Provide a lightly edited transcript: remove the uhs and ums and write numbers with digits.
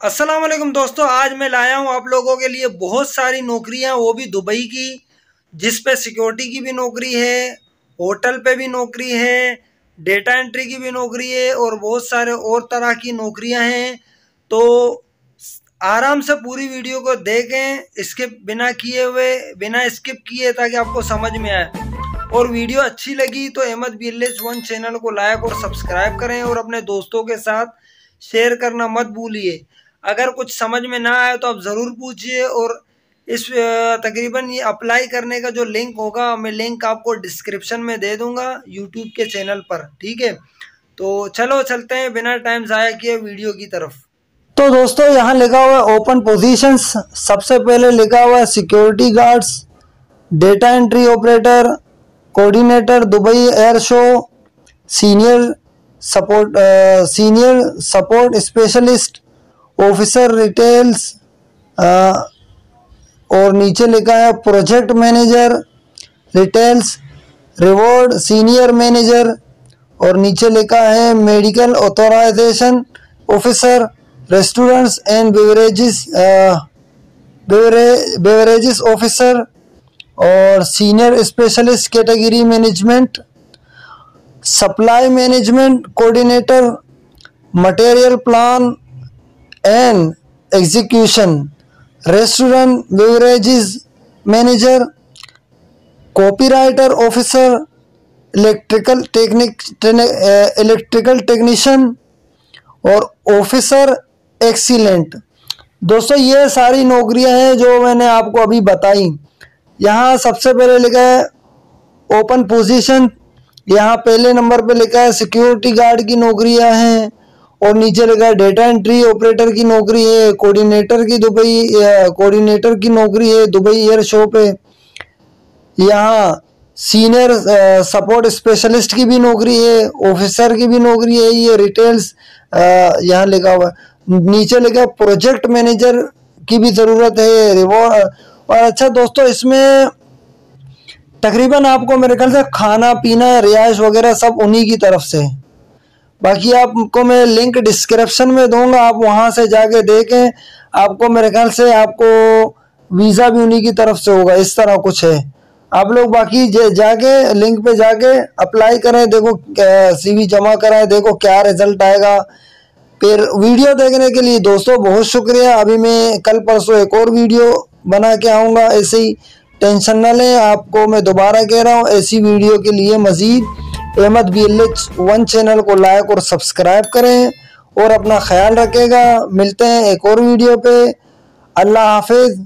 अस्सलाम वालेकुम दोस्तों, आज मैं लाया हूं आप लोगों के लिए बहुत सारी नौकरियां, वो भी दुबई की, जिस पे सिक्योरिटी की भी नौकरी है, होटल पे भी नौकरी है, डेटा एंट्री की भी नौकरी है और बहुत सारे और तरह की नौकरियां हैं। तो आराम से पूरी वीडियो को देखें, स्किप बिना किए हुए, बिना स्किप किए, ताकि आपको समझ में आए। और वीडियो अच्छी लगी तो अहमद BLH1 चैनल को लाइक और सब्सक्राइब करें और अपने दोस्तों के साथ शेयर करना मत भूलिए। अगर कुछ समझ में ना आए तो आप ज़रूर पूछिए। और इस तकरीबन ये अप्लाई करने का जो लिंक होगा, मैं लिंक आपको डिस्क्रिप्शन में दे दूंगा यूट्यूब के चैनल पर, ठीक है। तो चलो चलते हैं बिना टाइम ज़ाया किए वीडियो की तरफ। तो दोस्तों, यहाँ लिखा हुआ है ओपन पोजीशंस। सबसे पहले लिखा हुआ है security guards, data entry operator, coordinator Dubai air show, senior support specialist, officer retails, और नीचे लिखा है project manager retails, reward senior manager, और नीचे लिखा है medical authorisation officer, restaurants and beverages officer, और senior specialist category management, supply management coordinator, material plan and execution, restaurant beverages manager, copywriter officer, electrical technician और officer excellent. दोस्तों, ये सारी नौकरियां हैं जो मैंने आपको अभी बताई। यहाँ सबसे पहले लिखा है ओपन पोजीशन, यहाँ पहले नंबर पे लिखा है सिक्योरिटी गार्ड की नौकरियां हैं, और नीचे लिखा है डेटा एंट्री ऑपरेटर की नौकरी है, कोऑर्डिनेटर की नौकरी है दुबई एयर शो पे। यहाँ सीनियर सपोर्ट स्पेशलिस्ट की भी नौकरी है, ऑफिसर की भी नौकरी है, ये रिटेल्स यहाँ लिखा हुआ है। नीचे लिखा है प्रोजेक्ट मैनेजर की भी ज़रूरत है, रिवॉर्ड। और अच्छा दोस्तों, इसमें तकरीबन आपको मेरे ख्याल से खाना पीना रिहाइश वगैरह सब उन्हीं की तरफ से। बाकी आपको मैं लिंक डिस्क्रिप्शन में दूंगा, आप वहां से जाके देखें। आपको मेरे ख्याल से आपको वीज़ा भी उन्हीं की तरफ से होगा, इस तरह कुछ है। आप लोग बाकी जाके लिंक पे जाके अप्लाई करें, देखो CV जमा कराएं, देखो क्या रिजल्ट आएगा। फिर वीडियो देखने के लिए दोस्तों बहुत शुक्रिया। अभी मैं कल परसों एक और वीडियो बना के आऊँगा, ऐसे ही टेंशन न लें। आपको मैं दोबारा कह रहा हूँ, ऐसी वीडियो के लिए मज़ीद अहमद BLH1 चैनल को लाइक और सब्सक्राइब करें और अपना ख्याल रखेगा। मिलते हैं एक और वीडियो पे। अल्लाह हाफिज़।